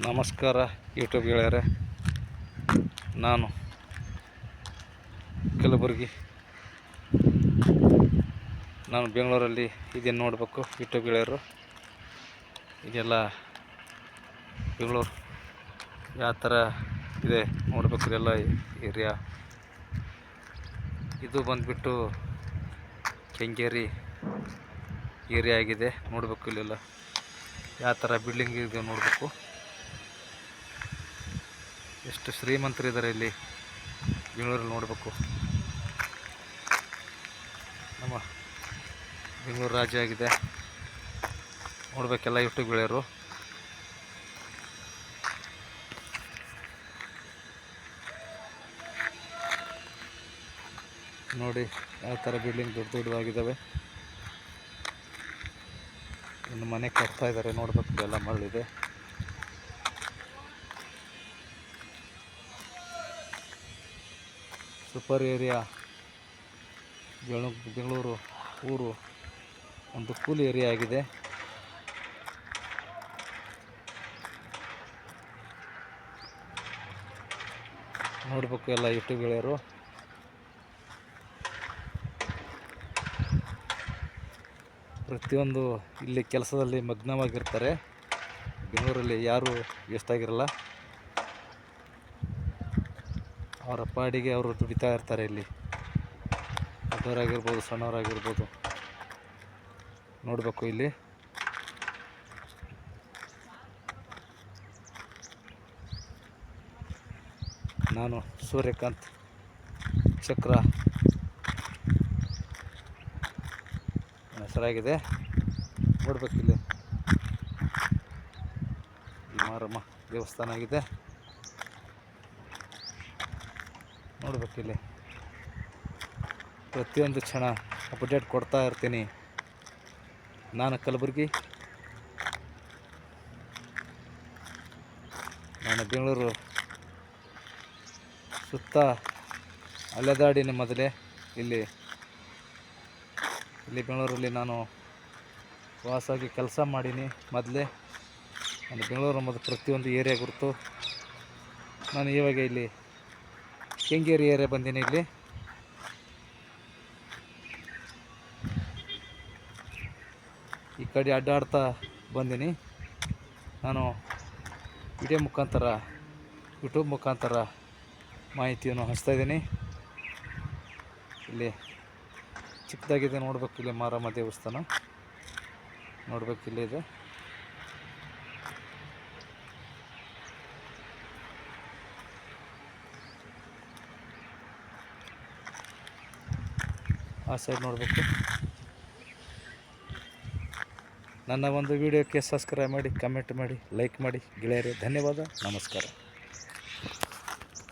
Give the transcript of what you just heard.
ನಮಸ್ಕಾರ ಯೂಟ್ಯೂಬ್ ಗೆಳೆಯರೆ. ನಾನು ಕಲಬುರಗಿ, ನಾನು ಬೆಂಗಳೂರಲ್ಲಿ ಇದನ್ನು ನೋಡಬೇಕು. ಯೂಟ್ಯೂಬ್ ಗೆಳೆಯರು, ಇದೆಲ್ಲ ಬೆಂಗಳೂರು ಯಾವ ಥರ ಇದೆ ನೋಡ್ಬೇಕು. ಇದೆಲ್ಲ ಏರಿಯಾ. ಇದು ಬಂದುಬಿಟ್ಟು ಕೆಂಗೇರಿ ಏರಿಯಾ ಆಗಿದೆ. ನೋಡಬೇಕು ಇಲ್ಲೆಲ್ಲ ಯಾವ ಥರ ಬಿಲ್ಡಿಂಗ್ ಇದೆ ನೋಡಬೇಕು. ಎಷ್ಟು ಶ್ರೀಮಂತರಿದ್ದಾರೆ ಇಲ್ಲಿ ಬೆಂಗಳೂರಲ್ಲಿ ನೋಡಬೇಕು. ನಮ್ಮ ಬೆಂಗಳೂರು ರಾಜ್ಯ ಆಗಿದೆ ನೋಡಬೇಕೆಲ್ಲ ಯೂಟ್ಯೂಬ್ ಗೆಳೆಯರು. ನೋಡಿ ಯಾವ ಥರ ಬಿಲ್ಡಿಂಗ್ ದೊಡ್ಡ ದೊಡ್ಡದಾಗಿದ್ದಾವೆ. ಇನ್ನು ಮನೆ ಕಟ್ತಾ ಇದ್ದಾರೆ ನೋಡಬೇಕು. ಎಲ್ಲ ಮರಳಿದೆ. Super area. ಬೆಂಗಳೂರು ಊರು ಒಂದು ಕೂಲ್ ಏರಿಯಾ ಆಗಿದೆ. ನೋಡಬೇಕು ಎಲ್ಲ ಯೂಟ್ಯೂಬ್ ಗೆಳೆಯರು. ಪ್ರತಿಯೊಂದು ಇಲ್ಲಿ ಕೆಲಸದಲ್ಲಿ ಮಗ್ನವಾಗಿರ್ತಾರೆ. ಬೆಂಗಳೂರಲ್ಲಿ ಯಾರೂ ವೇಸ್ಟ್ ಆಗಿರಲ್ಲ. ಅವರ ಪಾಡಿಗೆ ಅವರು ದುಡಿತಾ ಇರ್ತಾರೆ. ಇಲ್ಲಿ ದೊಡ್ಡವರಾಗಿರ್ಬೋದು, ಸಣ್ಣವರಾಗಿರ್ಬೋದು. ನೋಡಬೇಕು ಇಲ್ಲಿ. ನಾನು ಸೂರ್ಯಕಾಂತ್ ಚಕ್ರ ಹೆಸರಾಗಿದೆ. ನೋಡ್ಬೇಕಿಲ್ಲಿ ಮಾರಮ್ಮ ದೇವಸ್ಥಾನ ಆಗಿದೆ. ನೋಡ್ಬೇಕಿಲ್ಲಿ ಪ್ರತಿಯೊಂದು ಕ್ಷಣ ಅಪ್ಡೇಟ್ ಕೊಡ್ತಾ ಇರ್ತೀನಿ. ನಾನು ಕಲಬುರಗಿ, ನಾನು ಬೆಂಗಳೂರು ಸುತ್ತ ಅಲೆದಾಡಿನ ಮೊದಲೇ ಇಲ್ಲಿ ಬೆಂಗಳೂರಲ್ಲಿ ನಾನು ವಾಸಾಗಿ ಕೆಲಸ ಮಾಡೀನಿ. ಮೊದಲೇ ನಾನು ಬೆಂಗಳೂರು ಮೊದಲು ಪ್ರತಿಯೊಂದು ಏರಿಯಾ ಗುರುತು. ನಾನು ಇವಾಗ ಇಲ್ಲಿ ಕೆಂಗೇರಿ ಏರಿಯಾ ಬಂದೀನಿ. ಇಲ್ಲಿ ಈ ಕಡೆ ಅಡ್ಡಾಡ್ತಾ ಬಂದೀನಿ. ನಾನು ವಿಡಿಯೋ ಮುಖಾಂತರ, ಯೂಟ್ಯೂಬ್ ಮುಖಾಂತರ ಮಾಹಿತಿಯನ್ನು ಹಂಚ್ತಾಯಿದ್ದೀನಿ. ಇಲ್ಲಿ ಚಿಕ್ಕದಾಗಿದೆ ನೋಡ್ಬೇಕು. ಇಲ್ಲಿ ಮಾರಮ್ಮ ದೇವಸ್ಥಾನ ನೋಡ್ಬೇಕು. ಇಲ್ಲಿದೆ. ಆ ಸೈಡ್ ನೋಡಬೇಕು. ನನ್ನ ಒಂದು ವಿಡಿಯೋಕ್ಕೆ ಸಬ್ಸ್ಕ್ರೈಬ್ ಮಾಡಿ, ಕಮೆಂಟ್ ಮಾಡಿ, ಲೈಕ್ ಮಾಡಿ ಗೆಳೆಯರೇ. ಧನ್ಯವಾದ. ನಮಸ್ಕಾರ.